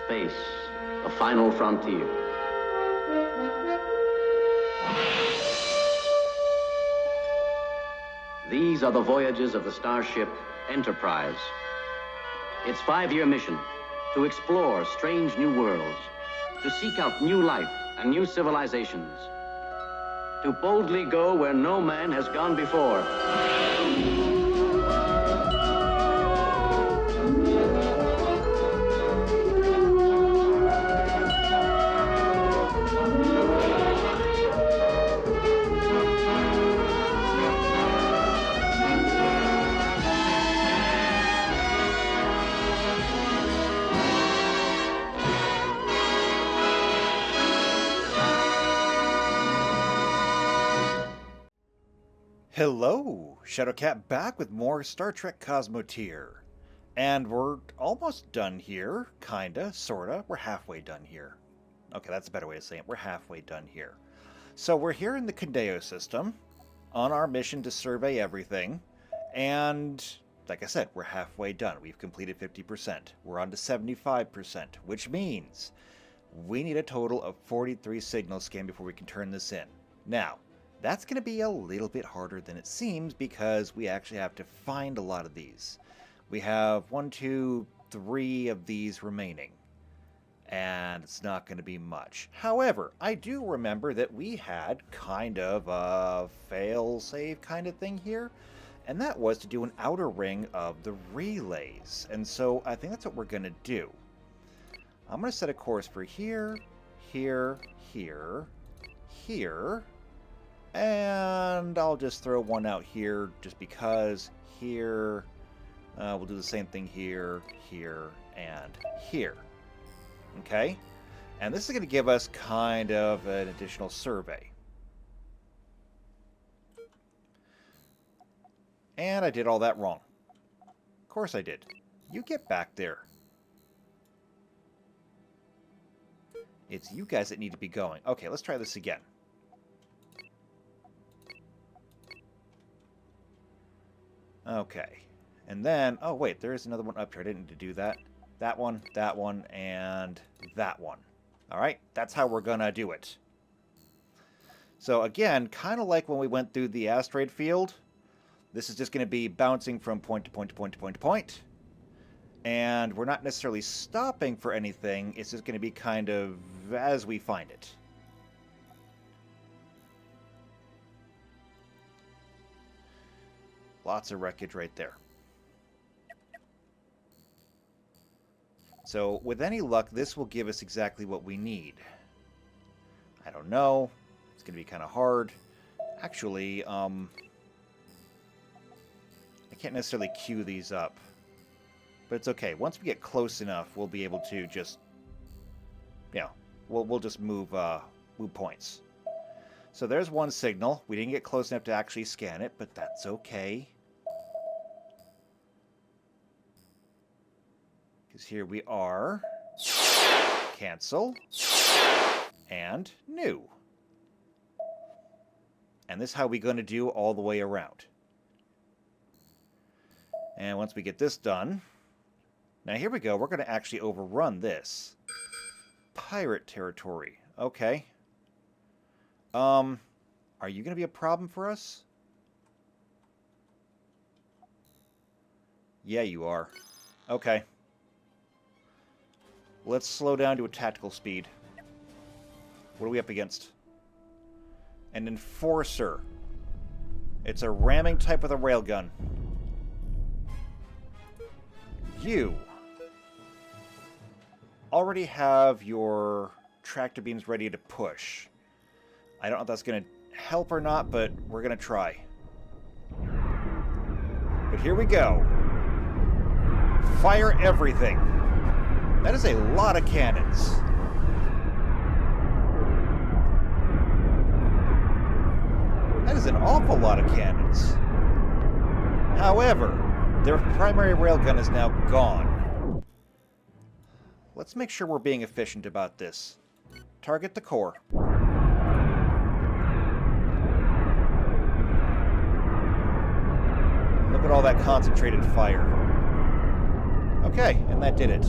Space, the final frontier. These are the voyages of the starship Enterprise. Its 5-year mission, to explore strange new worlds, to seek out new life and new civilizations, to boldly go where no man has gone before. Hello, Shadowcat back with more Star Trek Cosmoteer. And we're almost done here, kinda, sorta. We're halfway done here. Okay, that's a better way of saying it. We're halfway done here. So we're here in the Condeo system, on our mission to survey everything. And, like I said, we're halfway done. We've completed 50%. We're on to 75%, which means we need a total of 43 signal scans before we can turn this in. Now, that's going to be a little bit harder than it seems because we actually have to find a lot of these. We have 1, 2, 3 of these remaining, and it's not going to be much. However, I do remember that we had kind of a fail-safe kind of thing here, and that was to do an outer ring of the relays. And so I think that's what we're going to do. I'm going to set a course for here, here, here, here. And I'll just throw one out here just because here. We'll do the same thing here, here, and here. Okay? And this is going to give us kind of an additional survey. And I did all that wrong. Of course I did. You get back there. It's you guys that need to be going. Okay, let's try this again. Okay, and then, oh wait, there is another one up here. I didn't need to do that. That one, and that one. Alright, that's how we're gonna do it. So again, kind of like when we went through the asteroid field, this is just going to be bouncing from point to point to point to point to point. And we're not necessarily stopping for anything, it's just going to be kind of as we find it. Lots of wreckage right there. So, with any luck, this will give us exactly what we need. I don't know. It's going to be kind of hard. Actually, I can't necessarily queue these up. But it's okay. Once we get close enough, we'll be able to just... Yeah, we'll just move points. So there's one signal. We didn't get close enough to actually scan it, but that's okay. Because here we are. Cancel. And new. And this is how we're going to do all the way around. And once we get this done... Now here we go. We're going to actually overrun this. Pirate territory. Okay. Are you going to be a problem for us? Yeah, you are. Okay. Let's slow down to a tactical speed. What are we up against? An Enforcer. It's a ramming type with a railgun. You already have your tractor beams ready to push. I don't know if that's going to help or not, but we're going to try. But here we go. Fire everything. That is a lot of cannons. That is an awful lot of cannons. However, their primary railgun is now gone. Let's make sure we're being efficient about this. Target the core. Look at all that concentrated fire. Okay, and that did it.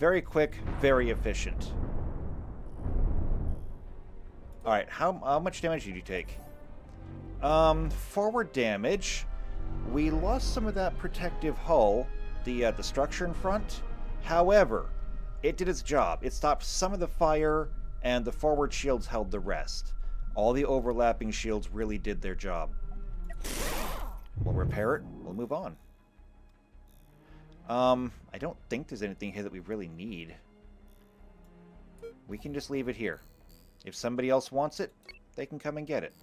Very quick, very efficient. Alright, how much damage did you take? Forward damage. We lost some of that protective hull, the structure in front. However, it did its job. It stopped some of the fire, and the forward shields held the rest. All the overlapping shields really did their job. We'll repair it. We'll move on. I don't think there's anything here that we really need. We can just leave it here. If somebody else wants it, they can come and get it.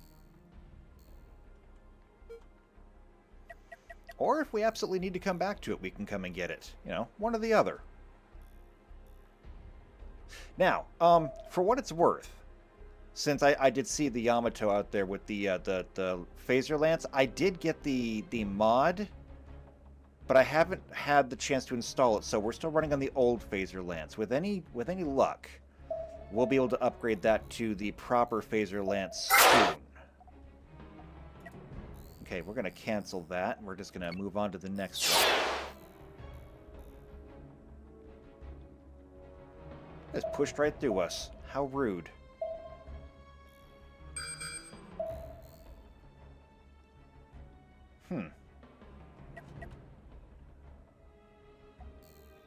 Or if we absolutely need to come back to it, we can come and get it. You know, one or the other. Now, for what it's worth, since I did see the Yamato out there with the phaser lance, I did get the mod, but I haven't had the chance to install it, so we're still running on the old phaser lance. With any luck, we'll be able to upgrade that to the proper phaser lance soon. Okay, we're going to cancel that, and we're just going to move on to the next one. Just pushed right through us. How rude.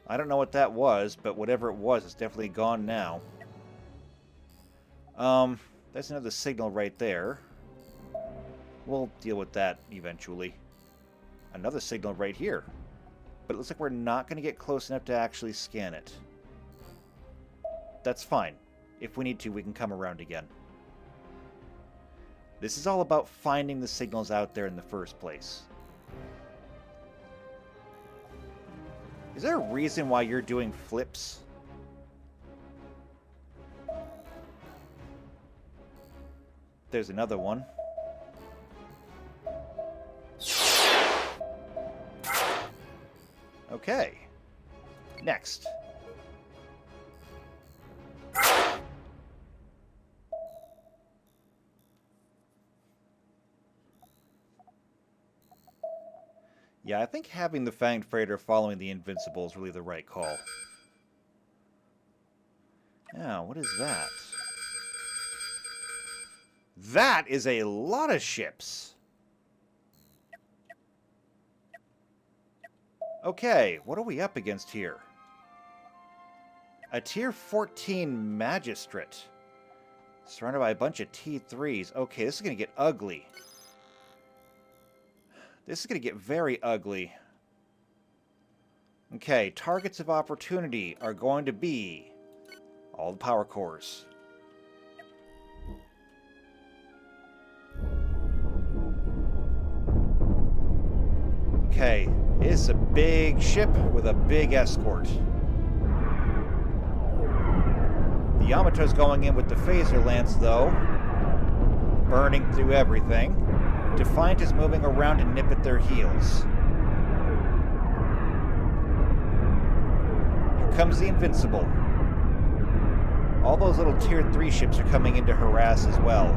I don't know what that was, but whatever it was, it's definitely gone now. There's another signal right there. We'll deal with that eventually. Another signal right here. But it looks like we're not going to get close enough to actually scan it. That's fine. If we need to, we can come around again. This is all about finding the signals out there in the first place. Is there a reason why you're doing flips? There's another one. Okay. Next. Yeah, I think having the Fanged Freighter following the Invincible is really the right call. Now, what is that? That is a lot of ships! Okay, what are we up against here? A Tier 14 Magistrate. Surrounded by a bunch of T3s. Okay, this is going to get ugly. This is going to get very ugly. Okay, targets of opportunity are going to be all the power cores. Okay, it's a big ship with a big escort. The Yamato's going in with the phaser lance, though, burning through everything. Defiant is moving around to nip at their heels. Here comes the Invincible. All those little Tier 3 ships are coming in to harass as well.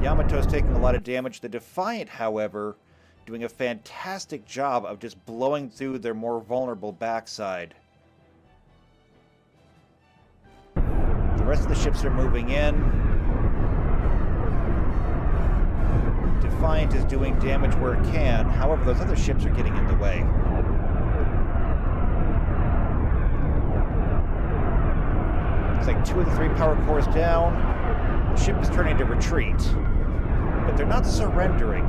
Yamato's taking a lot of damage. The Defiant, however, doing a fantastic job of just blowing through their more vulnerable backside. The rest of the ships are moving in. Defiant is doing damage where it can. However, those other ships are getting in the way. It's like 2 of the 3 power cores down. The ship is turning to retreat. But they're not surrendering.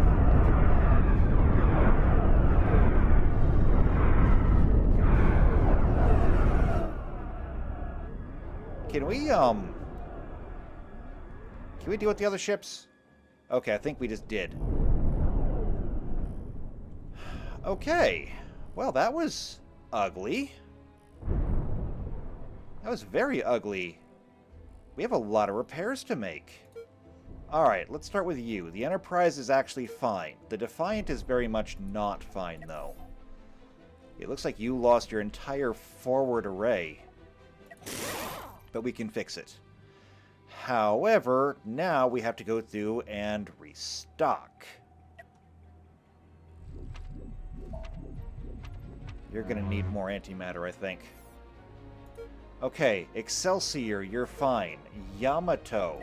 Can we deal with the other ships? Okay, I think we just did. Okay. Well, that was ugly. That was very ugly. We have a lot of repairs to make. Alright, let's start with you. The Enterprise is actually fine. The Defiant is very much not fine, though. It looks like you lost your entire forward array. But we can fix it. However, now we have to go through and restock. You're going to need more antimatter, I think. Okay, Excelsior, you're fine. Yamato.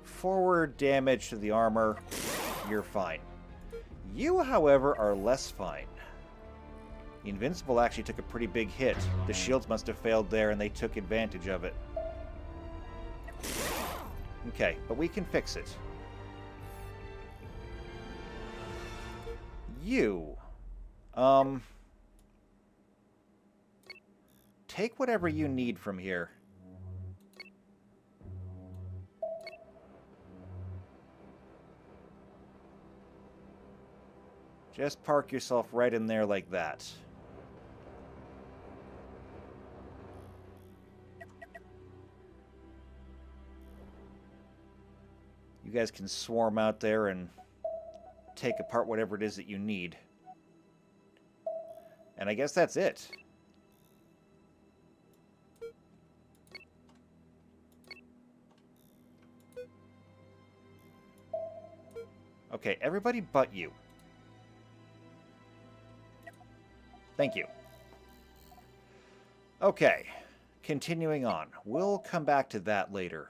Forward damage to the armor, you're fine. You, however, are less fine. The Invincible actually took a pretty big hit. The shields must have failed there, and they took advantage of it. Okay, but we can fix it. You. Take whatever you need from here. Just park yourself right in there like that. You guys can swarm out there and take apart whatever it is that you need. And I guess that's it. Okay, everybody but you. Thank you. Okay, continuing on. We'll come back to that later.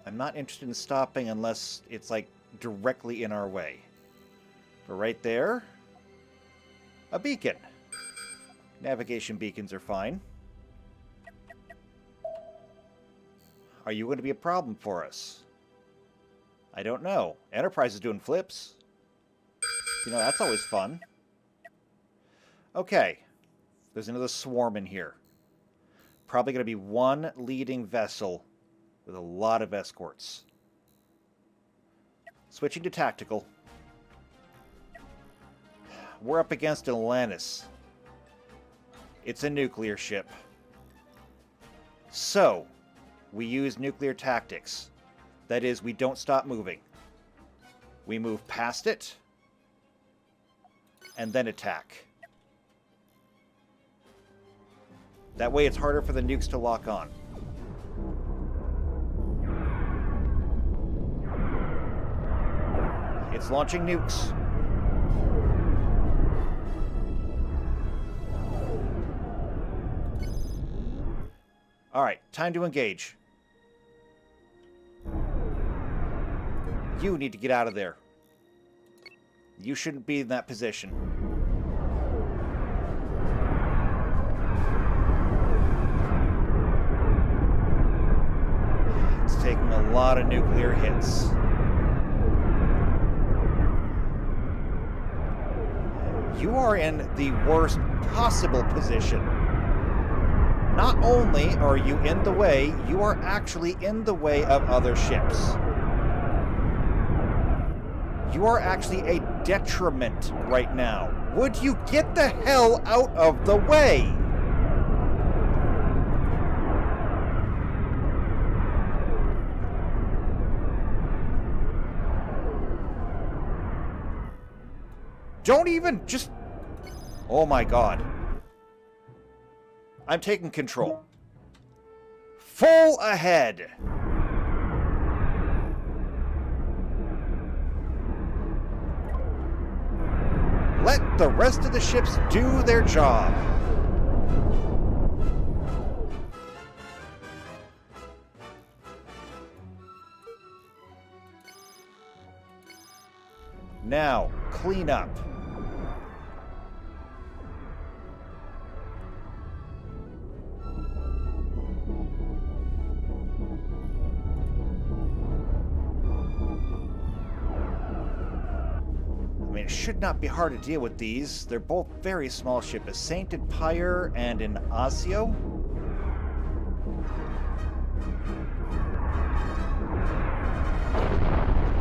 I'm not interested in stopping unless it's, like, directly in our way. But right there, a beacon. Navigation beacons are fine. Are you going to be a problem for us? I don't know. Enterprise is doing flips. You know, that's always fun. Okay. There's another swarm in here. Probably going to be one leading vessel with a lot of escorts. Switching to tactical. We're up against Atlantis. It's a nuclear ship. So, we use nuclear tactics. That is, we don't stop moving. We move past it, and then attack. That way it's harder for the nukes to lock on. It's launching nukes. Alright, time to engage. You need to get out of there. You shouldn't be in that position. It's taking a lot of nuclear hits. You are in the worst possible position. Not only are you in the way, you are actually in the way of other ships. You are actually a detriment right now. Would you get the hell out of the way? Don't even just... Oh my god. I'm taking control. Full ahead. Let the rest of the ships do their job. Now, clean up. It should not be hard to deal with these. They're both very small ships, a Sainted Pyre and an Asio.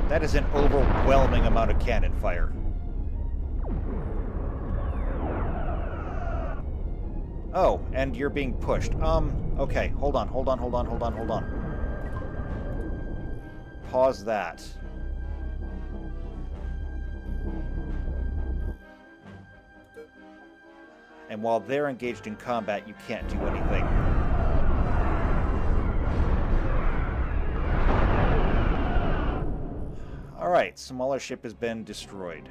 That is an overwhelming amount of cannon fire. Oh, and you're being pushed. Okay, hold on. Pause that. And while they're engaged in combat, you can't do anything. Alright, smaller ship has been destroyed.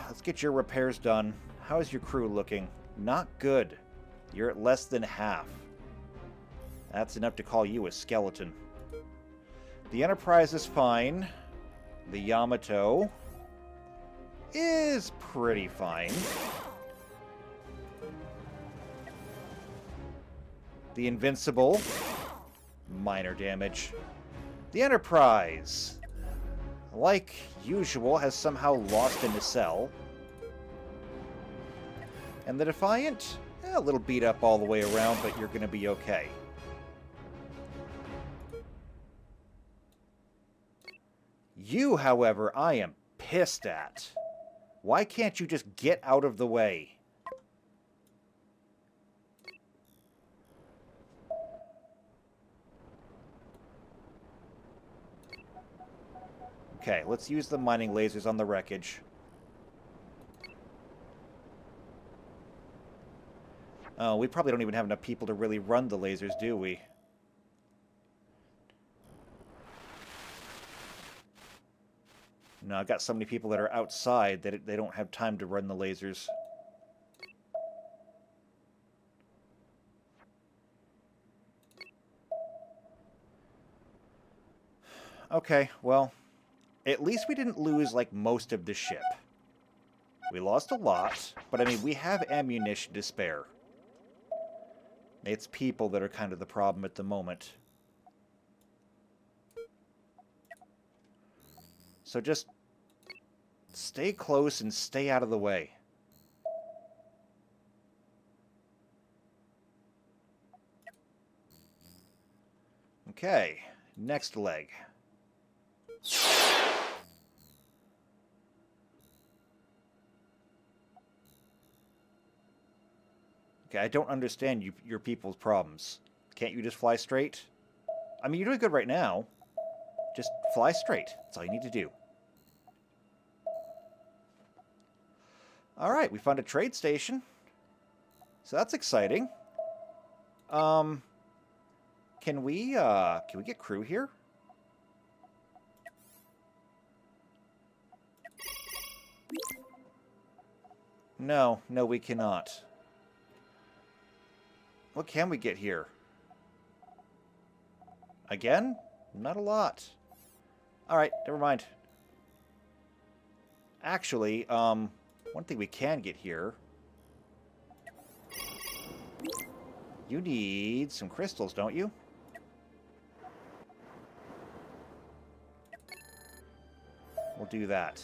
Let's get your repairs done. How is your crew looking? Not good. You're at less than half. That's enough to call you a skeleton. The Enterprise is fine. The Yamato is pretty fine. The Invincible, minor damage. The Enterprise, like usual, has somehow lost a nacelle. And the Defiant, a little beat up all the way around, but you're going to be okay. You, however, I am pissed at. Why can't you just get out of the way? Okay, let's use the mining lasers on the wreckage. Oh, we probably don't even have enough people to really run the lasers, do we? No, I've got so many people that are outside that they don't have time to run the lasers. Okay, well, at least we didn't lose, like, most of the ship. We lost a lot, but I mean, we have ammunition to spare. It's people that are kind of the problem at the moment. So just stay close and stay out of the way. Okay, next leg. Okay, I don't understand your people's problems. Can't you just fly straight? I mean, you're doing good right now. Just fly straight. That's all you need to do. Alright, we found a trade station. So that's exciting. Can we get crew here? No, we cannot. What can we get here? Again? Not a lot. Alright, never mind. Actually, one thing we can get here. You need some crystals, don't you? We'll do that.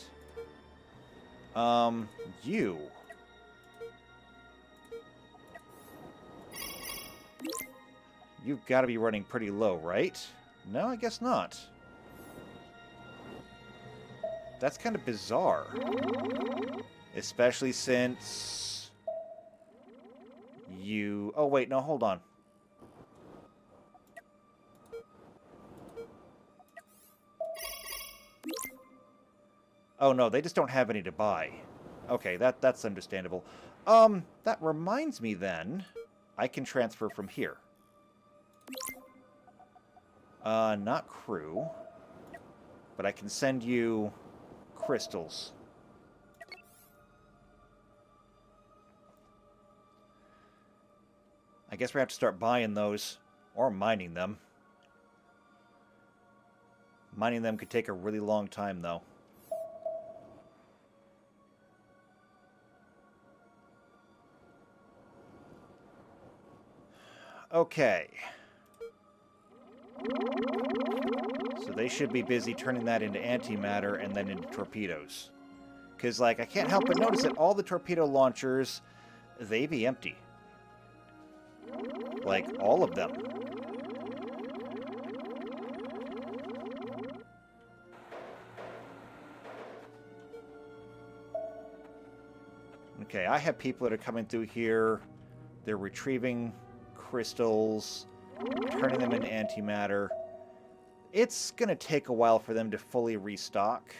You. You've got to be running pretty low, right? No, I guess not. That's kind of bizarre. Especially since... you... oh, wait, no, hold on. Oh, no, they just don't have any to buy. Okay, that's understandable. That reminds me then, I can transfer from here. Not crew. But I can send you crystals. I guess we have to start buying those, or mining them. Mining them could take a really long time, though. Okay. So they should be busy turning that into antimatter and then into torpedoes. Because, like, I can't help but notice that all the torpedo launchers, they be empty. Like, all of them. Okay, I have people that are coming through here. They're retrieving crystals, turning them into antimatter. It's going to take a while for them to fully restock,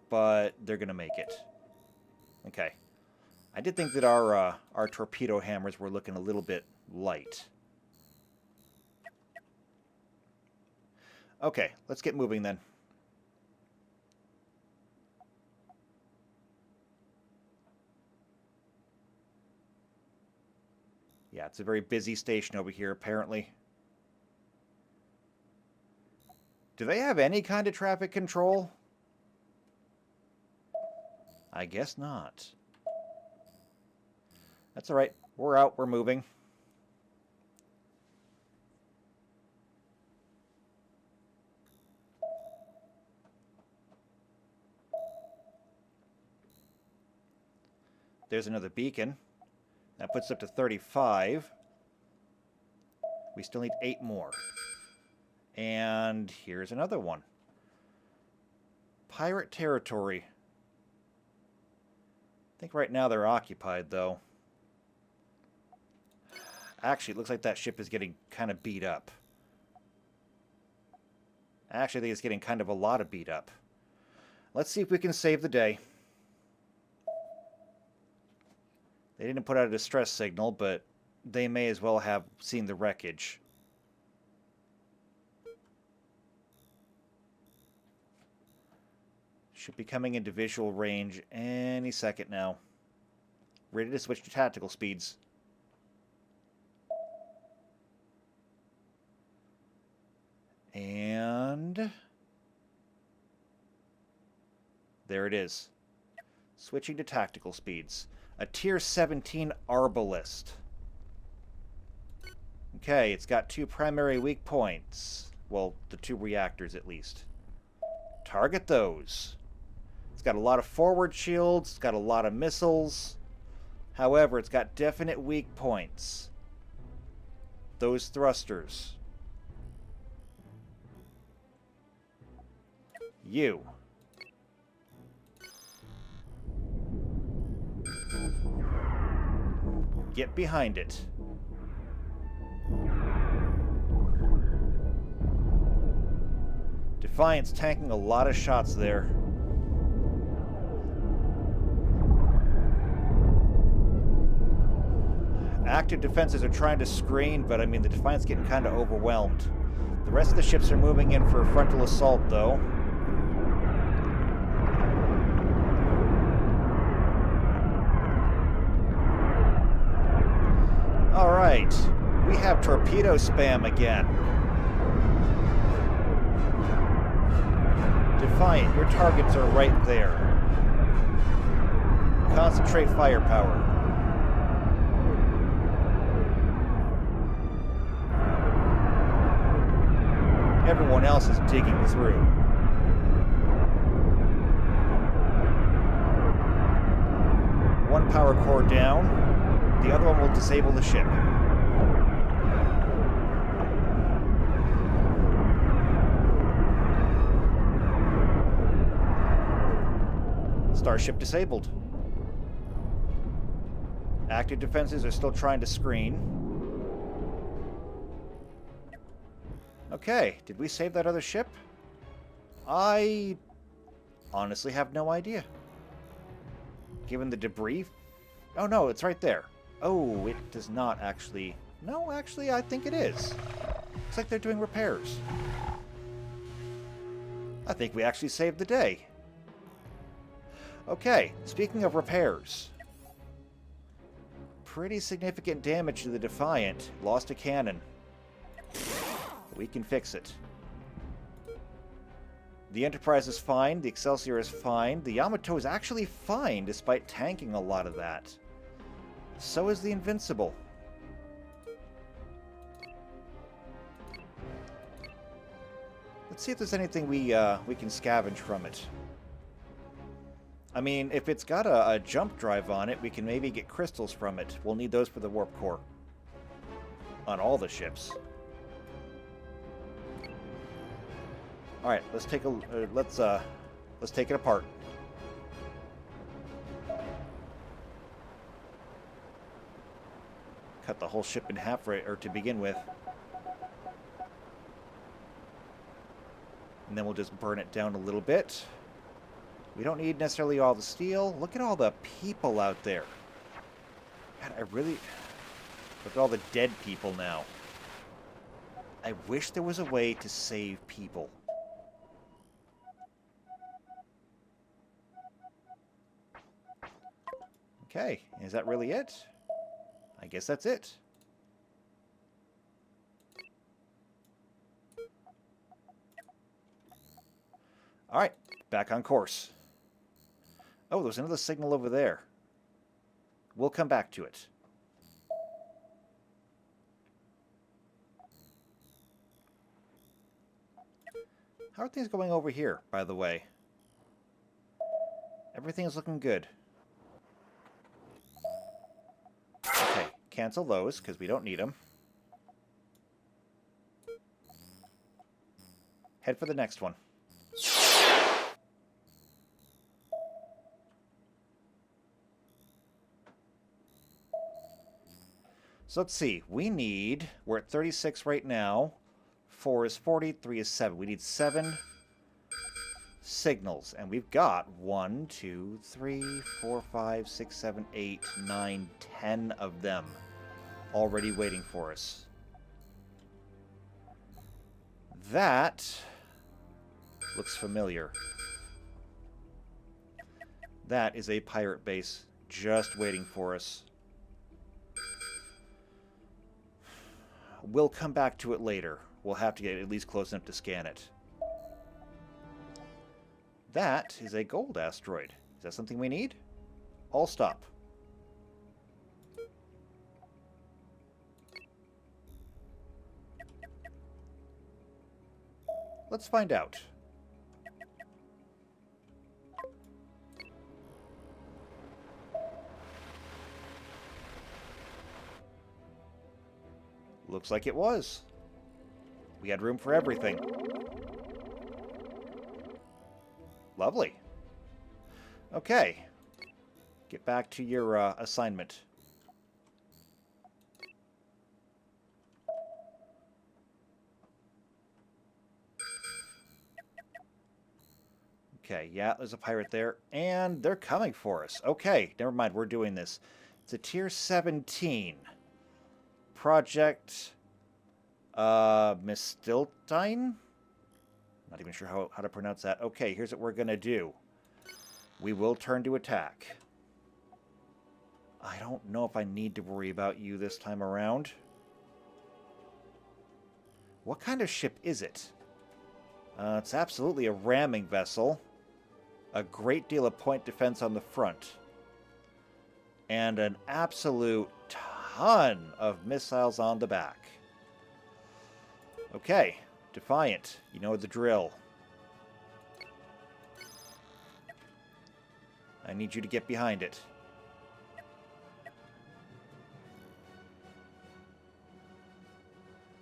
but they're going to make it. Okay. I did think that our torpedo hammers were looking a little bit light. Okay, let's get moving then. Yeah, it's a very busy station over here, apparently. Do they have any kind of traffic control? I guess not. That's all right. We're out. We're moving. There's another beacon. That puts up to 35. We still need 8 more. And here's another one. Pirate territory. I think right now they're occupied, though. Actually, it looks like that ship is getting kind of beat up. Actually, I think it's getting kind of a lot of beat up. Let's see if we can save the day. They didn't put out a distress signal, but they may as well have seen the wreckage. Should be coming into visual range any second now. Ready to switch to tactical speeds. And there it is. Switching to tactical speeds. A Tier 17 Arbalist. Okay, it's got 2 primary weak points. Well, the 2 reactors at least. Target those. It's got a lot of forward shields, it's got a lot of missiles. However, it's got definite weak points. Those thrusters. You. Get behind it. Defiant's tanking a lot of shots there. Active defenses are trying to screen, but I mean the Defiant's getting kind of overwhelmed. The rest of the ships are moving in for a frontal assault, though. Alright, we have torpedo spam again. Defiant, your targets are right there. Concentrate firepower. Everyone else is digging through. One power core down. The other one will disable the ship. Starship disabled. Active defenses are still trying to screen. Okay, did we save that other ship? I honestly have no idea. Given the debris... Oh no, it's right there. Oh, it does not actually... No, actually, I think it is. Looks like they're doing repairs. I think we actually saved the day. Okay, speaking of repairs. Pretty significant damage to the Defiant. Lost a cannon. We can fix it. The Enterprise is fine. The Excelsior is fine. The Yamato is actually fine, despite tanking a lot of that. So is the Invincible. Let's see if there's anything we can scavenge from it. I mean, if it's got a jump drive on it, we can maybe get crystals from it. We'll need those for the warp core. On all the ships. All right, let's take let's take it apart. Cut the whole ship in half, or to begin with. And then we'll just burn it down a little bit. We don't need necessarily all the steel. Look at all the people out there. God, I really... Look at all the dead people now. I wish there was a way to save people. Okay, is that really it? I guess that's it. Alright, back on course. Oh, there's another signal over there. We'll come back to it. How are things going over here, by the way? Everything is looking good. Okay, cancel those, because we don't need them. Head for the next one. So let's see. We're at 36 right now. 4 is 40, 3 is 7. We need 7 signals. And we've got 1, 2, 3, 4, 5, 6, 7, 8, 9, 10 of them already waiting for us. That looks familiar. That is a pirate base just waiting for us. We'll come back to it later. We'll have to get at least close enough to scan it. That is a gold asteroid. Is that something we need? I'll stop. Let's find out. Looks like it was. We had room for everything. Lovely. Okay. Get back to your assignment. Okay, yeah, there's a pirate there. And they're coming for us. Okay, never mind, we're doing this. It's a tier 17. Project Mistiltine? Not even sure how to pronounce that. Okay, here's what we're going to do. We will turn to attack. I don't know if I need to worry about you this time around. What kind of ship is it? It's absolutely a ramming vessel. A great deal of point defense on the front. And an absolute ton of missiles on the back. Okay, Defiant, you know the drill. I need you to get behind it.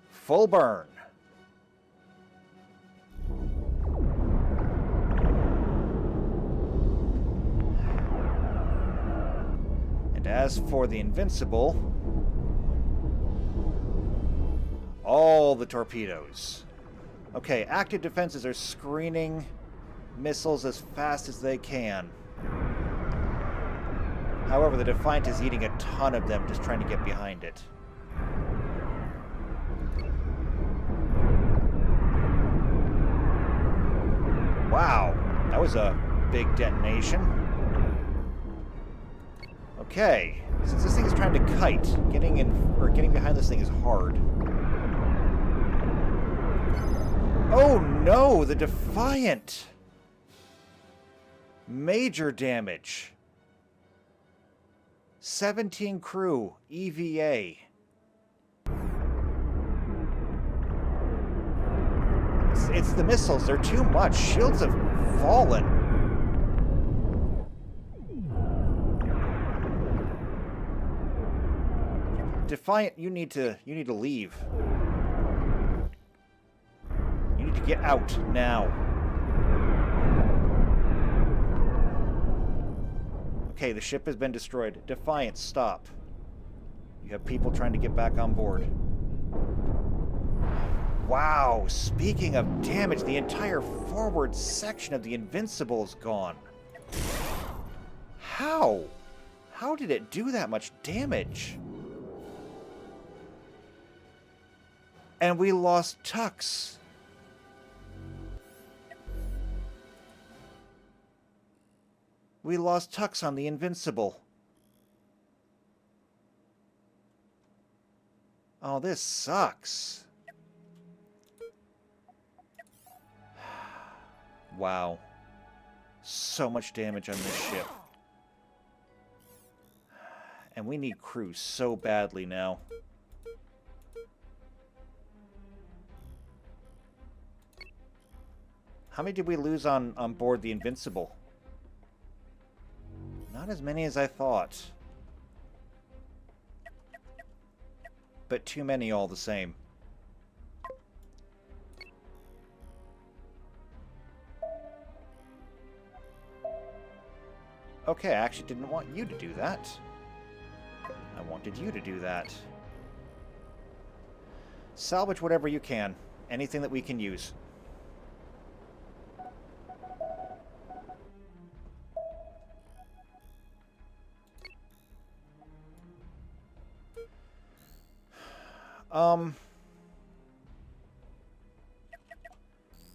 Full burn. And as for the Invincible, all the torpedoes. Okay, active defenses are screening missiles as fast as they can. However, the Defiant is eating a ton of them just trying to get behind it. Wow, that was a big detonation. Okay, since this thing is trying to kite, getting behind this thing is hard. Oh no, the Defiant! Major damage. 17 crew, EVA. It's the missiles, they're too much. Shields have fallen. Defiant, you need to leave. You need to get out now. Okay, the ship has been destroyed. Defiant, stop. You have people trying to get back on board. Wow, speaking of damage, the entire forward section of the Invincible is gone. How? How did it do that much damage? And we lost Tux. We lost Tux on the Invincible. Oh, this sucks. Wow. So much damage on this ship. And we need crew so badly now. How many did we lose on board the Invincible? Not as many as I thought. But too many all the same. Okay, I actually didn't want you to do that. I wanted you to do that. Salvage whatever you can. Anything that we can use.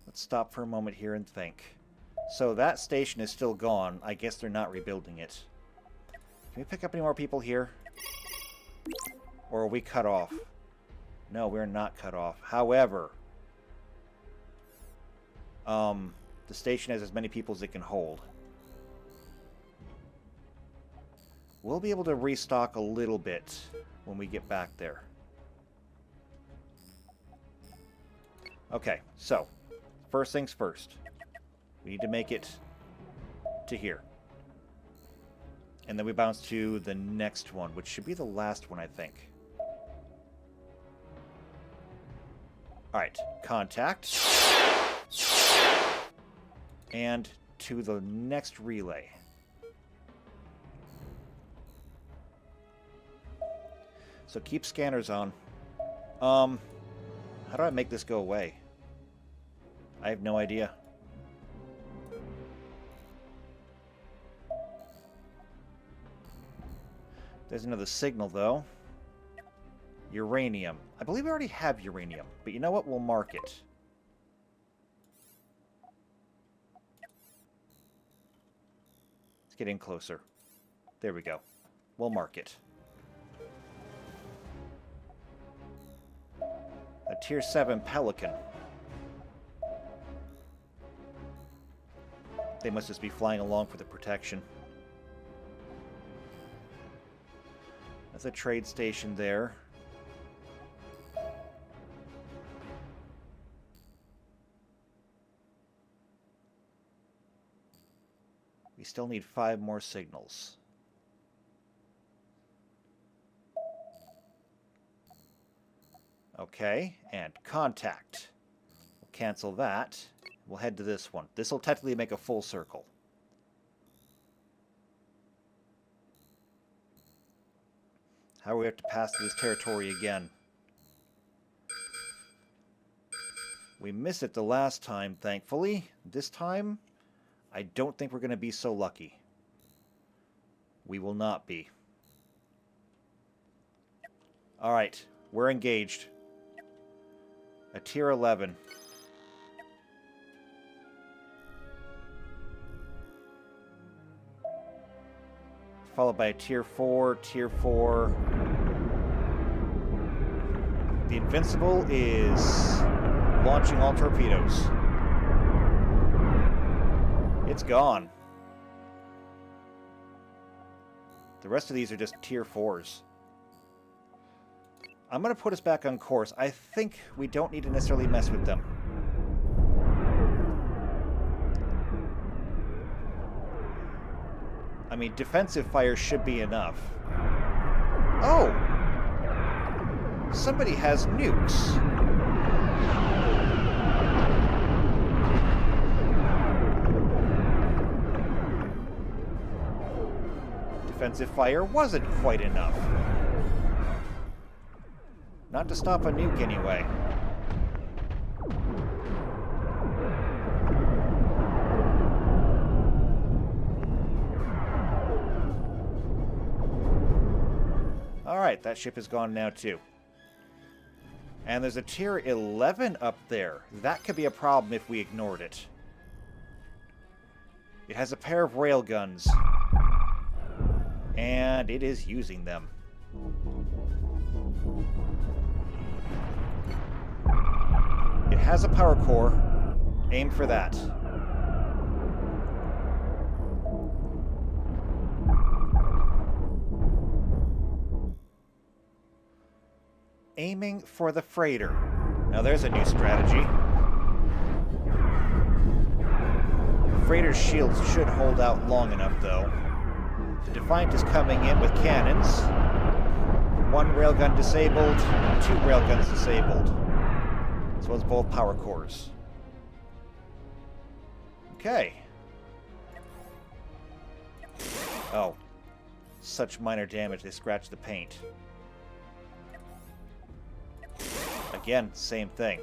Let's stop for a moment here and think. So that station is still gone. I guess they're not rebuilding it. Can we pick up any more people here? Or are we cut off? No, we're not cut off. However, the station has as many people as it can hold. We'll be able to restock a little bit when we get back there. Okay, so, first things first. We need to make it to here. And then we bounce to the next one, which should be the last one, I think. Alright, contact. And to the next relay. So keep scanners on. How do I make this go away? I have no idea. There's another signal, though. Uranium. I believe we already have uranium, but you know what? We'll mark it. Let's get in closer. There we go. We'll mark it. A Tier 7 Pelican. They must just be flying along for the protection. That's a trade station there. We still need 5 more signals. Okay, and contact. We'll cancel that. We'll head to this one. This will technically make a full circle. How do we have to pass through this territory again? We missed it the last time, thankfully. This time, I don't think we're going to be so lucky. We will not be. Alright, we're engaged. A Tier 11. Followed by a Tier 4, Tier 4. The Invincible is launching all torpedoes. It's gone. The rest of these are just Tier 4s. I'm going to put us back on course. I think we don't need to necessarily mess with them. I mean, defensive fire should be enough. Oh! Somebody has nukes. Defensive fire wasn't quite enough. Not to stop a nuke, anyway. Alright, that ship is gone now, too. And there's a tier 11 up there. That could be a problem if we ignored it. It has a pair of railguns. And it is using them. It has a power core. Aim for that. Aiming for the freighter. Now there's a new strategy. Freighter's shields should hold out long enough, though. The Defiant is coming in with cannons. One railgun disabled, two railguns disabled. As well as both power cores. Okay. Oh. Such minor damage, they scratched the paint. Again, same thing.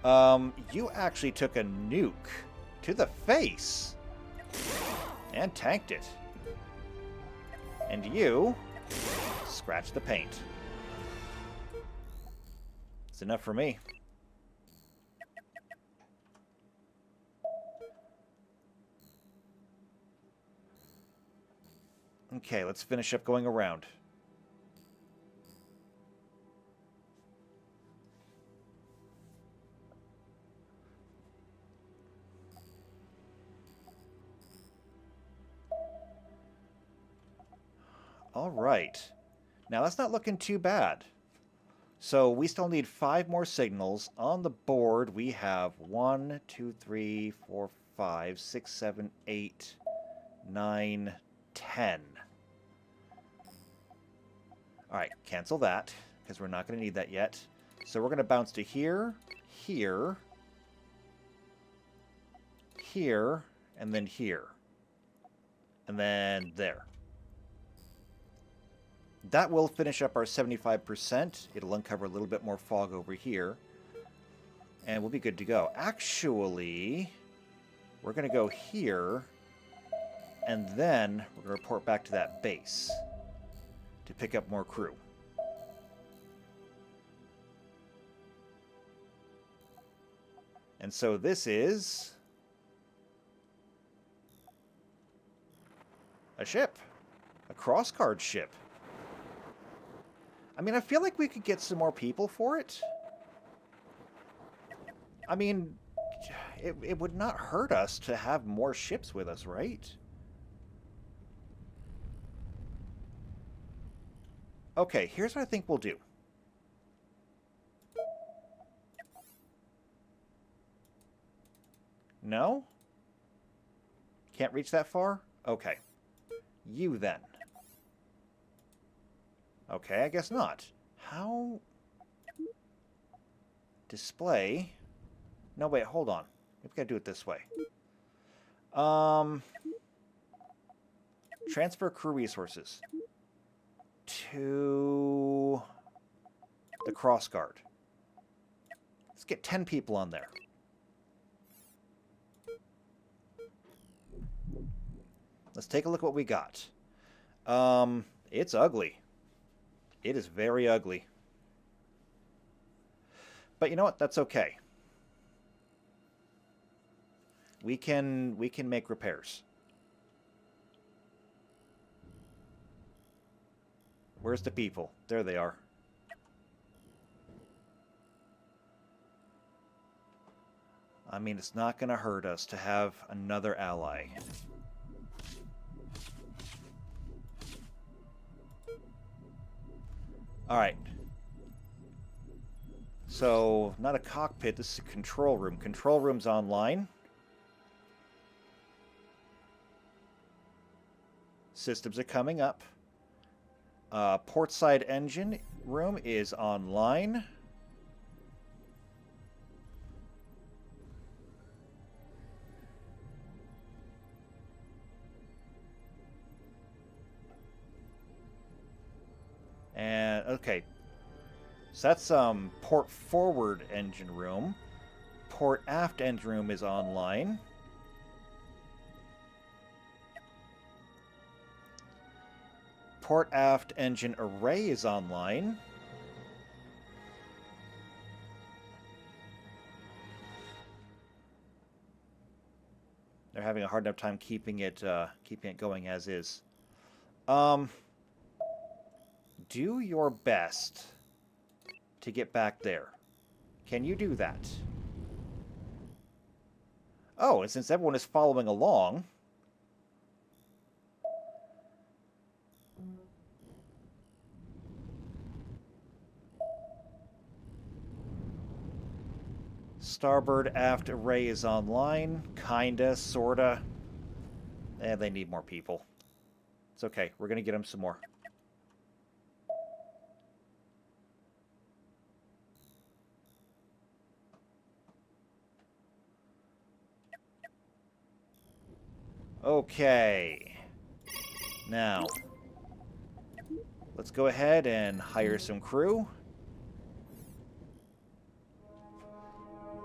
You actually took a nuke to the face and tanked it. And you scratched the paint. It's enough for me. Okay, let's finish up going around. All right. Now, that's not looking too bad. So, we still need 5 more signals. On the board, we have 1, 2, 3, 4, 5, 6, 7, 8, 9, 10. Alright, cancel that, because we're not going to need that yet. So, we're going to bounce to here, here, here, and then here. And then there. That will finish up our 75%. It'll uncover a little bit more fog over here. And we'll be good to go. Actually, we're going to go here. And then we're going to report back to that base to pick up more crew. And so this is a ship. A crossguard ship. I mean, I feel like we could get some more people for it. I mean, it would not hurt us to have more ships with us, right? Okay, here's what I think we'll do. No? Can't reach that far? Okay. You then. Okay, I guess not. How? Display. No, wait, hold on. We've got to do it this way. Transfer crew resources to the crossguard. Let's get 10 people on there. Let's take a look at what we got. It's ugly. It is very ugly. But you know what? That's okay. We can make repairs. Where's the people? There they are. I mean, it's not going to hurt us to have another ally. Alright. So, not a cockpit, this is a control room. Control room's online. Systems are coming up. Portside engine room is online. And, okay. So that's port forward engine room. Port aft engine room is online. Port aft engine array is online. They're having a hard enough time keeping it going as is. Do your best to get back there. Can you do that? Oh, and since everyone is following along... Starboard aft array is online. Kinda, sorta. They need more people. It's okay. We're gonna get them some more. Okay. Now, let's go ahead and hire some crew.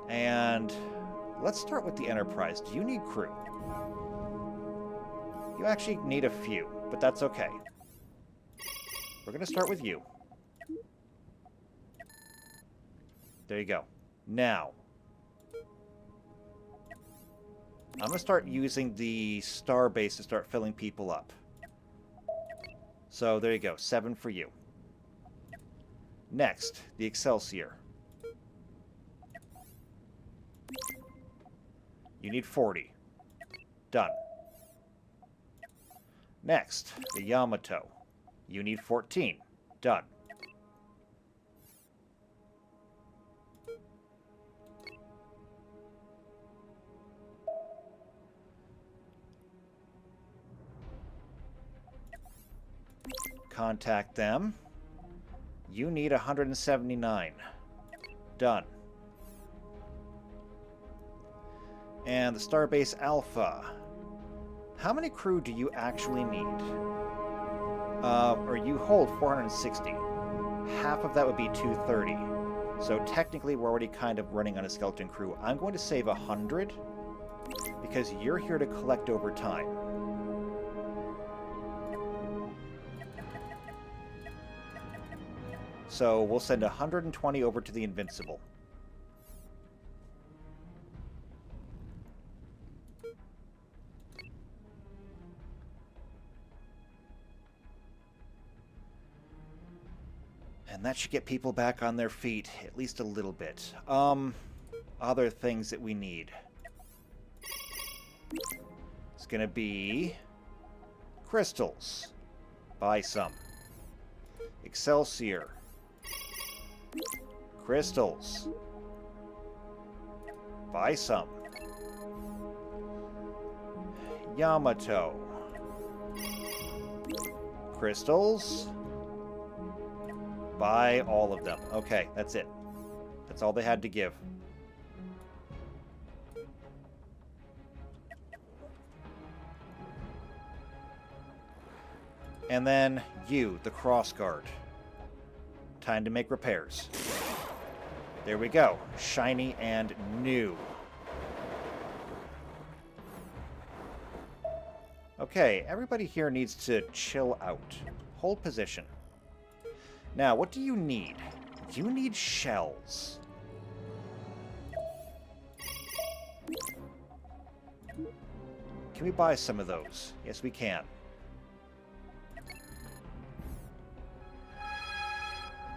And let's start with the Enterprise. Do you need crew? You actually need a few, but that's okay. We're going to start with you. There you go. Now, I'm going to start using the starbase to start filling people up. So there you go. 7 for you. Next, the Excelsior. You need 40. Done. Next, the Yamato. You need 14. Done. Contact them. You need 179. Done. And the Starbase Alpha. How many crew do you actually need? Or you hold 460. Half of that would be 230. So technically we're already kind of running on a skeleton crew. I'm going to save 100 because you're here to collect over time. So we'll send 120 over to the Invincible. And that should get people back on their feet, at least a little bit. Other things that we need. It's gonna be... crystals. Buy some. Excelsior. Crystals. Buy some. Yamato. Crystals. Buy all of them. Okay, that's it. That's all they had to give. And then you, the crossguard. Time to make repairs. There we go. Shiny and new. Okay, everybody here needs to chill out. Hold position. Now, what do you need? You need shells. Can we buy some of those? Yes, we can.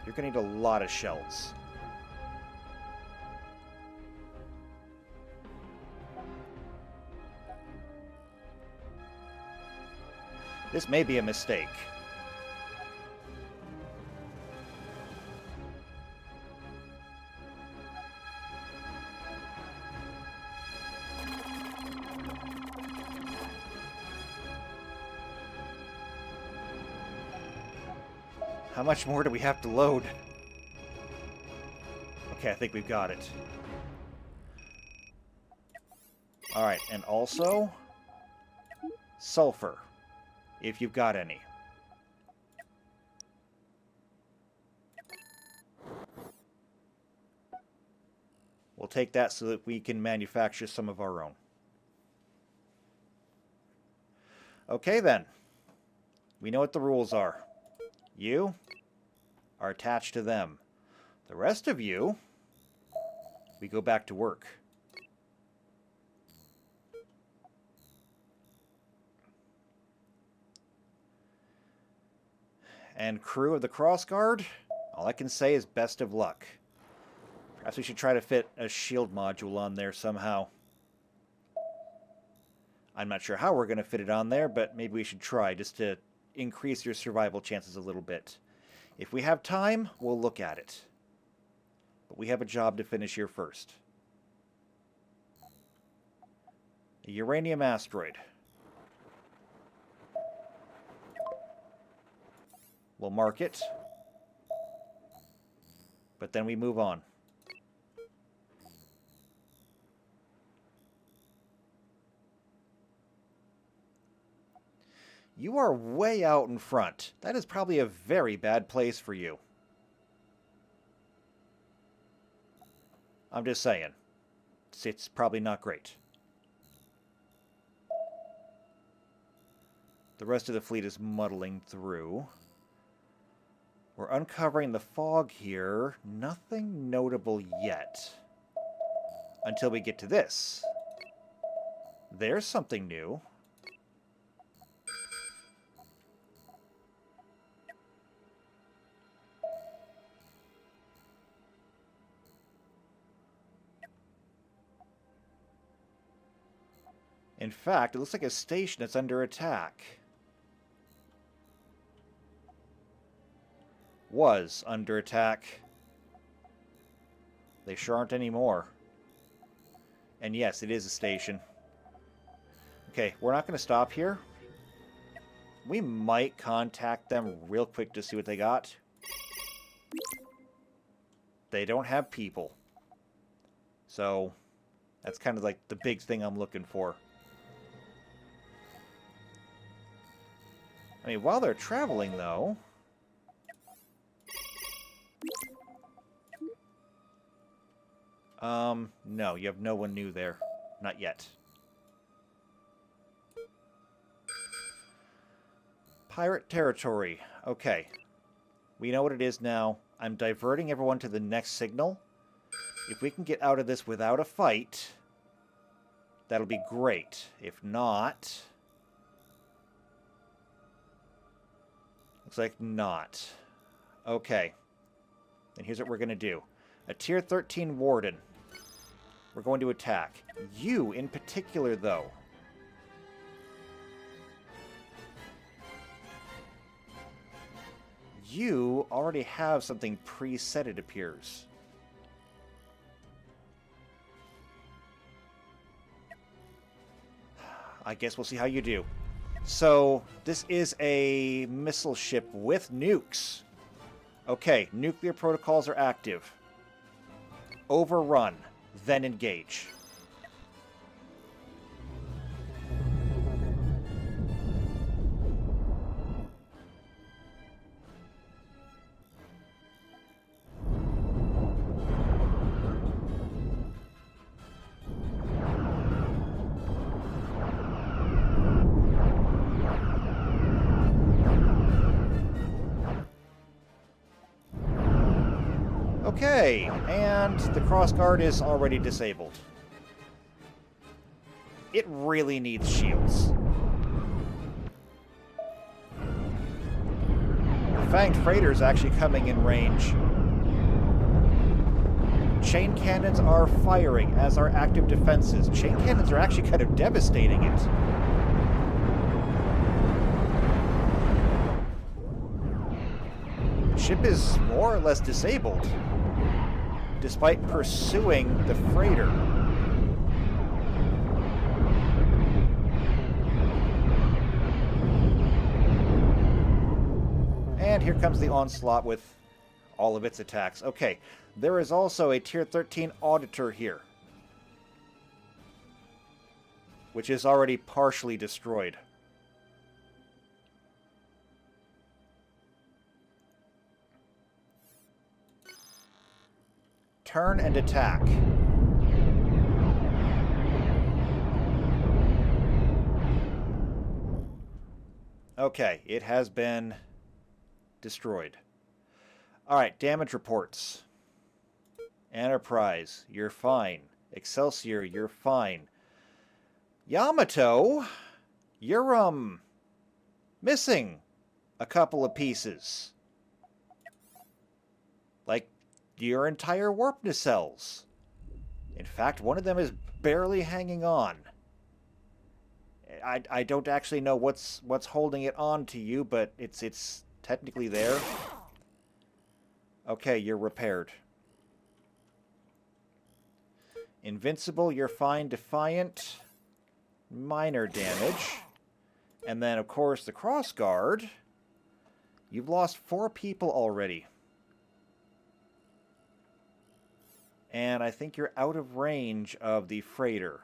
You're gonna need a lot of shells. This may be a mistake. How much more do we have to load? Okay, I think we've got it. Alright, and also... sulfur, if you've got any. We'll take that so that we can manufacture some of our own. Okay then. We know what the rules are. You are attached to them. The rest of you, we go back to work. And crew of the Crossguard, all I can say is best of luck. Perhaps we should try to fit a shield module on there somehow. I'm not sure how we're going to fit it on there, but maybe we should try just to increase your survival chances a little bit. If we have time, we'll look at it. But we have a job to finish here first. A uranium asteroid. We'll mark it. But then we move on. You are way out in front. That is probably a very bad place for you. I'm just saying. It's probably not great. The rest of the fleet is muddling through. We're uncovering the fog here. Nothing notable yet. Until we get to this. There's something new. In fact, it looks like a station that's under attack. Was under attack. They sure aren't anymore. And yes, it is a station. Okay, we're not going to stop here. We might contact them real quick to see what they got. They don't have people. So, that's kind of like the big thing I'm looking for. I mean, while they're traveling, though... no, you have no one new there. Not yet. Pirate territory. Okay. We know what it is now. I'm diverting everyone to the next signal. If we can get out of this without a fight, that'll be great. If not... Looks like not. Okay. Then here's what we're going to do. A Tier 13 Warden. We're going to attack. You, in particular, though. You already have something preset, it appears. I guess we'll see how you do. So, this is a missile ship with nukes. Okay, nuclear protocols are active. Overrun, then engage. Okay, and the crossguard is already disabled. It really needs shields. The fanged freighter is actually coming in range. Chain cannons are firing, as are active defenses. Chain cannons are actually kind of devastating it. The ship is more or less disabled, despite pursuing the freighter. And here comes the onslaught with all of its attacks. Okay, there is also a Tier 13 Auditor here, which is already partially destroyed. Turn and attack. Okay, it has been destroyed. Alright, damage reports. Enterprise, you're fine. Excelsior, you're fine. Yamato, you're, missing. a couple of pieces. Like your entire warp nacelles. In fact, one of them is barely hanging on. I don't actually know what's holding it on to you, but it's technically there. Okay, you're repaired. Invincible, you're fine. Defiant, minor damage. And then, of course, the crossguard. You've lost 4 people already. And I think you're out of range of the freighter.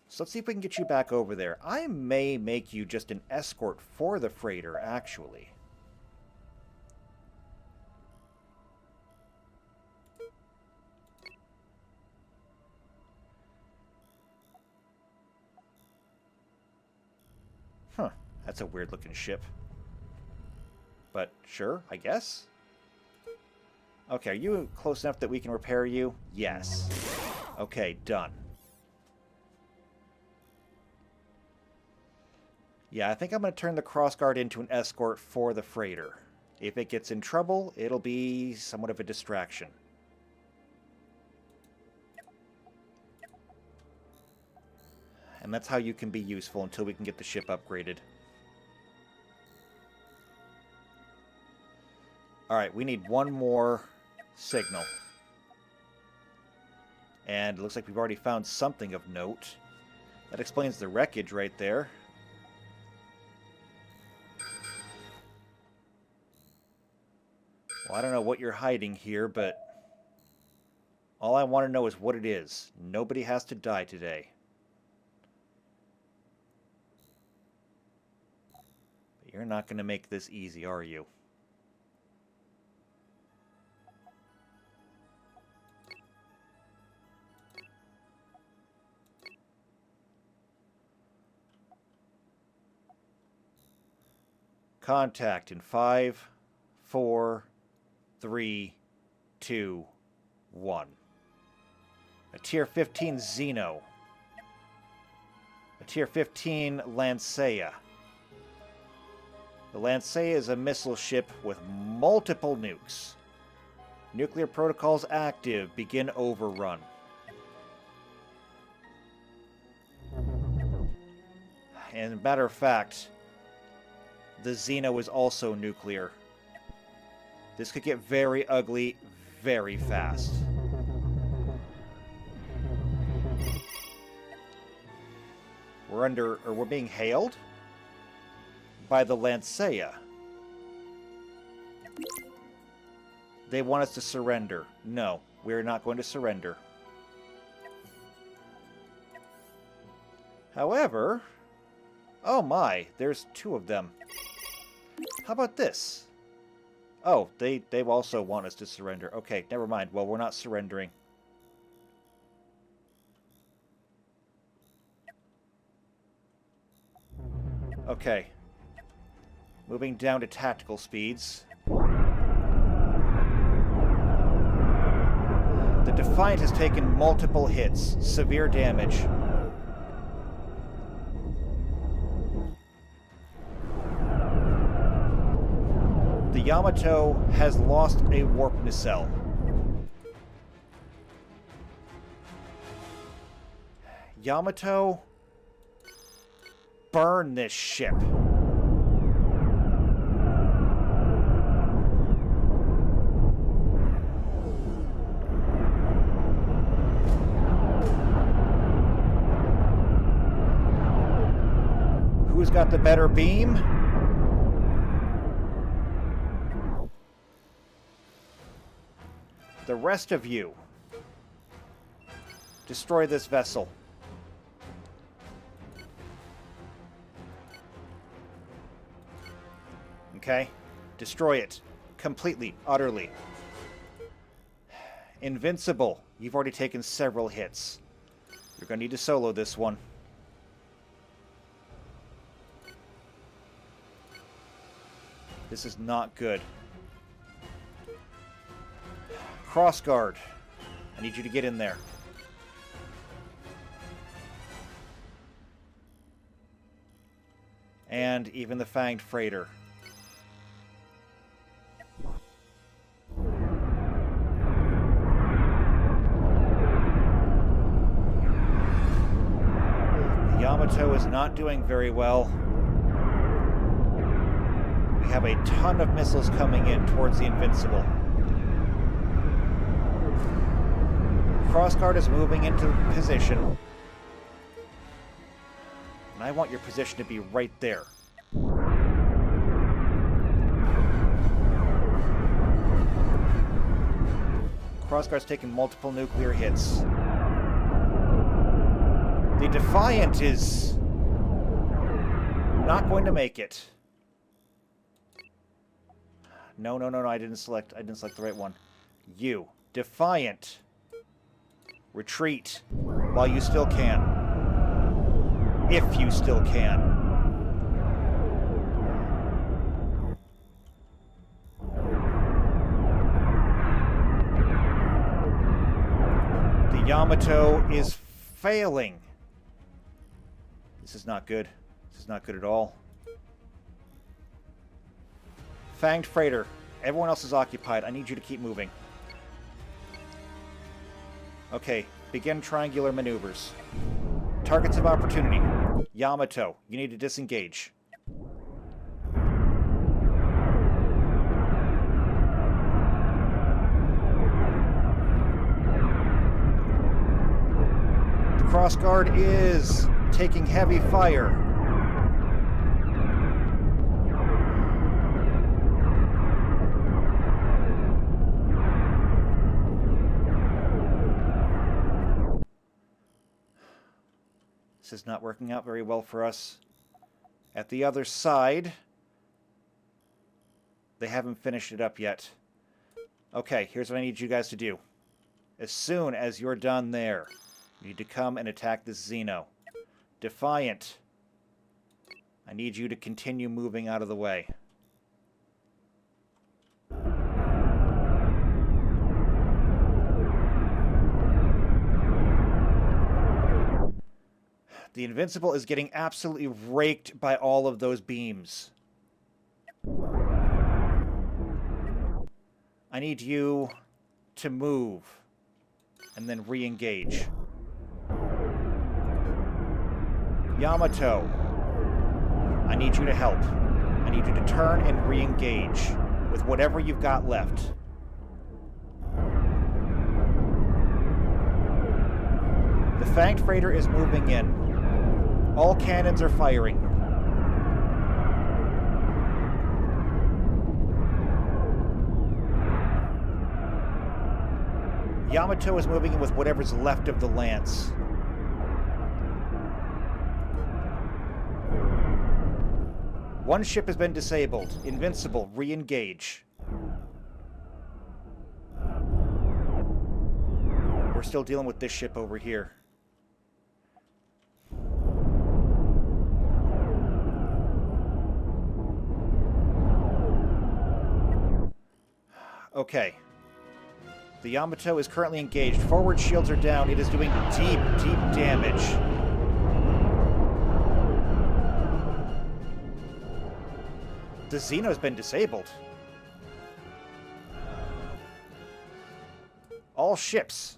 So let's see if we can get you back over there. I may make you just an escort for the freighter, actually. Huh, that's a weird-looking ship. But sure, I guess. Okay, are you close enough that we can repair you? Yes. Okay, done. Yeah, I think I'm going to turn the crossguard into an escort for the freighter. If it gets in trouble, it'll be somewhat of a distraction. And that's how you can be useful until we can get the ship upgraded. Alright, we need one more signal. And it looks like we've already found something of note. That explains the wreckage right there. Well, I don't know what you're hiding here, but all I want to know is what it is. Nobody has to die today. But you're not going to make this easy, are you? Contact in 5, 4, 3, 2, 1. A Tier 15 Xeno. A Tier 15 Lancea. The Lancea is a missile ship with multiple nukes. Nuclear protocols active. Begin overrun. And as a matter of fact, the Xeno is also nuclear. This could get very ugly very fast. We're being hailed by the Lancea. They want us to surrender. No, we're not going to surrender. However, oh my, there's 2 of them. How about this? Oh, they also want us to surrender. Okay, never mind. Well, we're not surrendering. Okay. Moving down to tactical speeds. The Defiant has taken multiple hits. Severe damage. The Yamato has lost a warp nacelle. Yamato, burn this ship. Who's got the better beam? The rest of you, destroy this vessel. Okay? Destroy it. Completely, utterly. Invincible, you've already taken several hits. You're going to need to solo this one. This is not good. Crossguard, I need you to get in there. And even the Fanged Freighter. The Yamato is not doing very well. We have a ton of missiles coming in towards the Invincible. Crossguard is moving into position. And I want your position to be right there. Crossguard's taking multiple nuclear hits. The Defiant is not going to make it. No, I didn't select the right one. You. Defiant. Retreat while you still can. If you still can. The Yamato is failing. This is not good. This is not good at all. Fanged Freighter. Everyone else is occupied. I need you to keep moving. Okay, begin triangular maneuvers. Targets of opportunity. Yamato, you need to disengage. The Crossguard is taking heavy fire. This is not working out very well for us. At the other side, they haven't finished it up yet. Okay, here's what I need you guys to do. As soon as you're done there, you need to come and attack this Xeno. Defiant, I need you to continue moving out of the way. The Invincible is getting absolutely raked by all of those beams. I need you to move and then re-engage. Yamato, I need you to help. I need you to turn and re-engage with whatever you've got left. The Fanged Freighter is moving in. All cannons are firing. Yamato is moving in with whatever's left of the lance. One ship has been disabled. Invincible, re-engage. We're still dealing with this ship over here. Okay. The Yamato is currently engaged. Forward shields are down. It is doing deep, deep damage. The Xeno's been disabled. All ships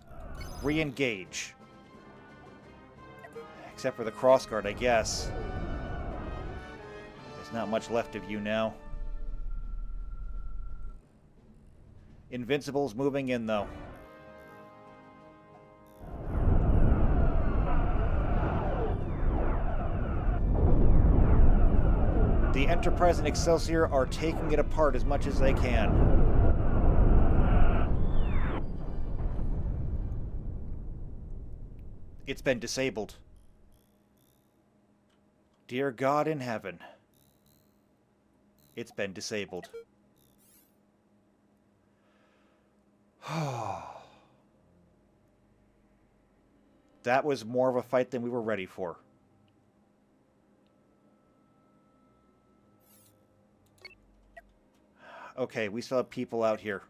re-engage. Except for the Crossguard, I guess. There's not much left of you now. Invincible's moving in, though. The Enterprise and Excelsior are taking it apart as much as they can. It's been disabled. Dear God in heaven. It's been disabled. That was more of a fight than we were ready for. Okay, we still have people out here.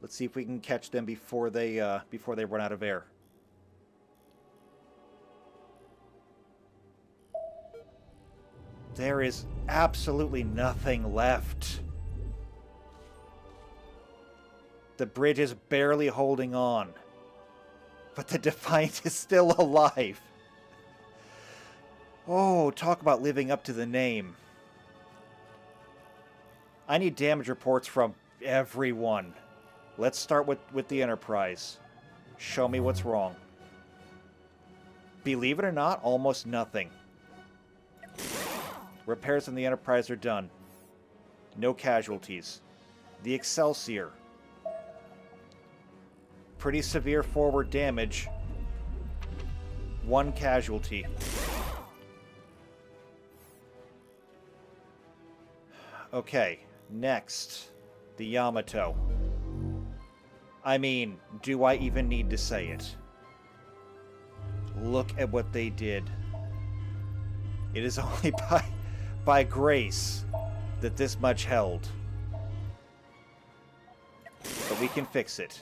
Let's see if we can catch them before they run out of air. There is absolutely nothing left. The bridge is barely holding on. But the Defiant is still alive. Oh, talk about living up to the name. I need damage reports from everyone. Let's start with the Enterprise. Show me what's wrong. Believe it or not, almost nothing. Repairs on the Enterprise are done. No casualties. The Excelsior. Pretty severe forward damage. 1 casualty. Okay, next. The Yamato. I mean, do I even need to say it? Look at what they did. It is only by grace that this much held. But we can fix it.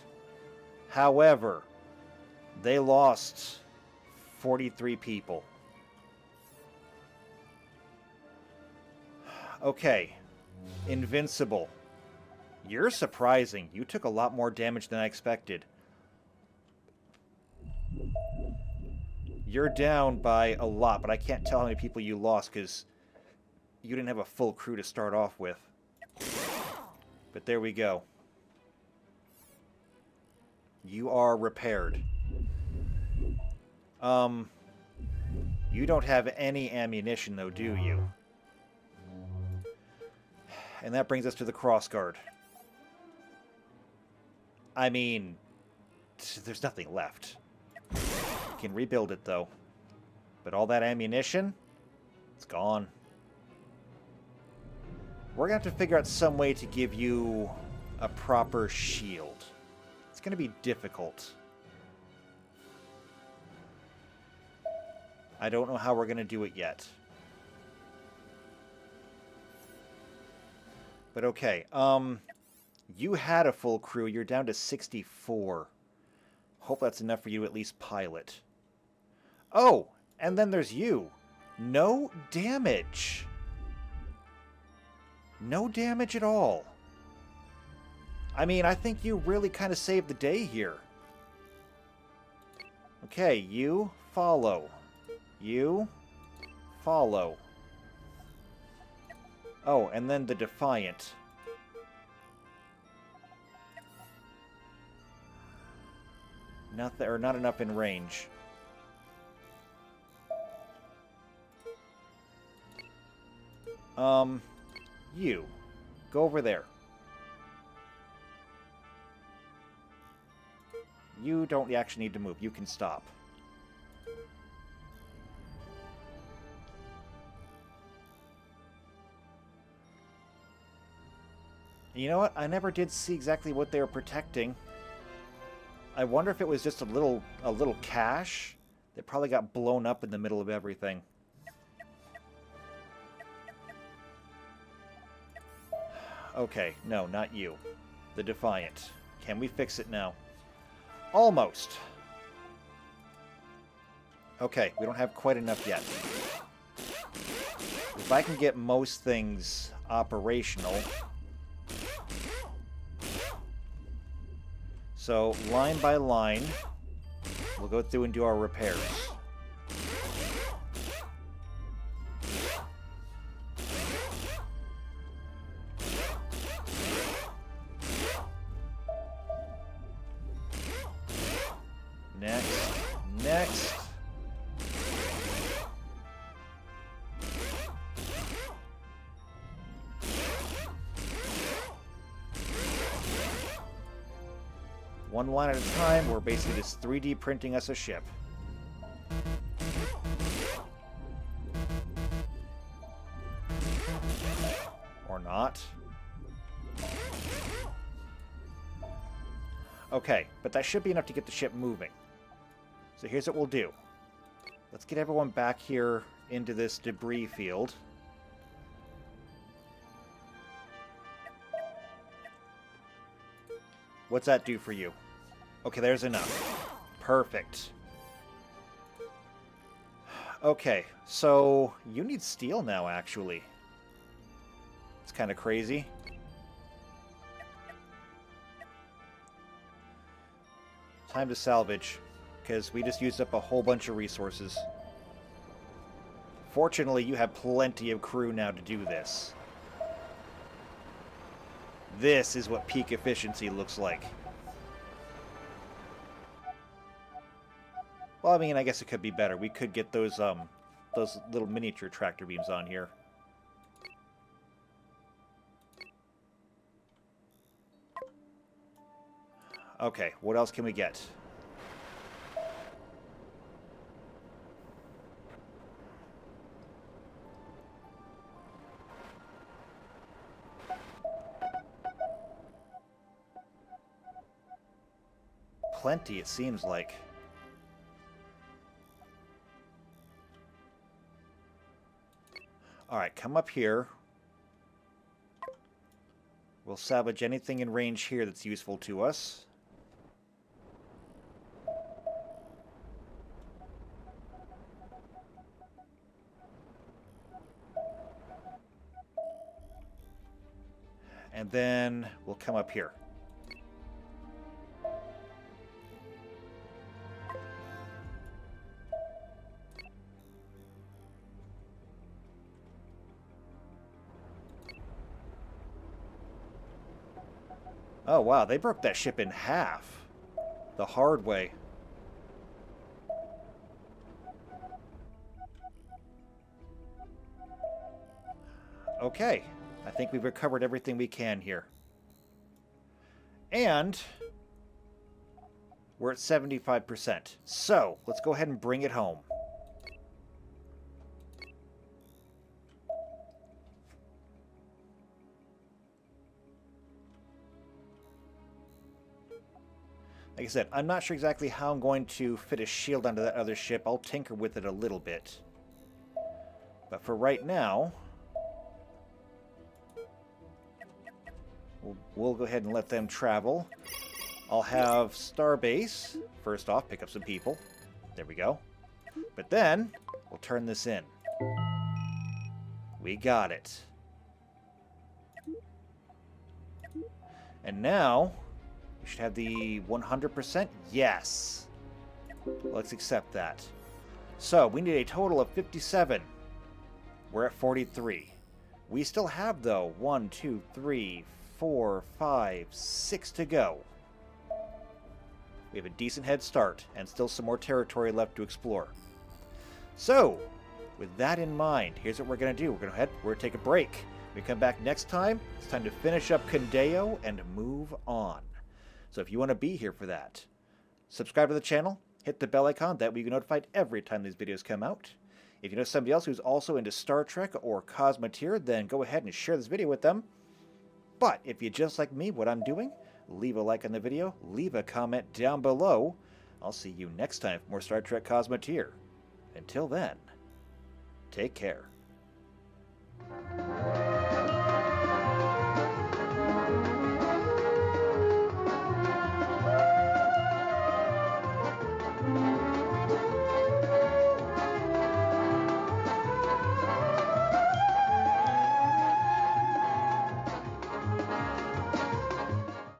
However, they lost 43 people. Okay. Invincible. You're surprising. You took a lot more damage than I expected. You're down by a lot, but I can't tell how many people you lost because you didn't have a full crew to start off with. But there we go. You are repaired. You don't have any ammunition, though, do you? And that brings us to the crossguard. I mean, there's nothing left. You can rebuild it, though. But all that ammunition, it's gone. We're going to have to figure out some way to give you a proper shield. It's going to be difficult. I don't know how we're going to do it yet. But okay, you had a full crew. You're down to 64. Hope that's enough for you to at least pilot. Oh, and then there's you. No damage. No damage at all. I mean, I think you really kind of saved the day here. Okay, you follow. You follow. Oh, and then the Defiant. Nothing, or not enough in range. You. Go over there. You don't actually need to move. You can stop. You know what? I never did see exactly what they were protecting. I wonder if it was just a little cache that probably got blown up in the middle of everything. Okay, no, not you. The Defiant. Can we fix it now? Almost. Okay, we don't have quite enough yet. If I can get most things operational... So, line by line, we'll go through and do our repairs. Next. One line at a time, we're basically just 3D printing us a ship. Or not. Okay, but that should be enough to get the ship moving. So here's what we'll do. Let's get everyone back here into this debris field. What's that do for you? Okay, there's enough. Perfect. Okay, so you need steel now, actually. It's kind of crazy. Time to salvage, because we just used up a whole bunch of resources. Fortunately, you have plenty of crew now to do this. This is what peak efficiency looks like. Well, I mean, I guess it could be better. We could get those little miniature tractor beams on here. Okay, what else can we get? Plenty, it seems like. Alright, come up here. We'll salvage anything in range here that's useful to us. And then we'll come up here. Oh wow, they broke that ship in half. The hard way. Okay, I think we've recovered everything we can here. And we're at 75%. So, let's go ahead and bring it home. Like I said, I'm not sure exactly how I'm going to fit a shield onto that other ship. I'll tinker with it a little bit. But for right now, we'll go ahead and let them travel. I'll have Starbase, first off, pick up some people. There we go. But then, we'll turn this in. We got it. And now, we should have the 100%. Yes. Let's accept that. So, we need a total of 57. We're at 43. We still have, though, 1, 2, 3, 4, 5, 6 to go. We have a decent head start, and still some more territory left to explore. So, with that in mind, here's what we're going to do. We're going to take a break. When we come back next time, it's time to finish up Condeo and move on. So if you want to be here for that, subscribe to the channel, hit the bell icon, that way you get notified every time these videos come out. If you know somebody else who's also into Star Trek or Cosmoteer, then go ahead and share this video with them. But if you just like me, what I'm doing, leave a like on the video, leave a comment down below. I'll see you next time for more Star Trek Cosmoteer. Until then, take care.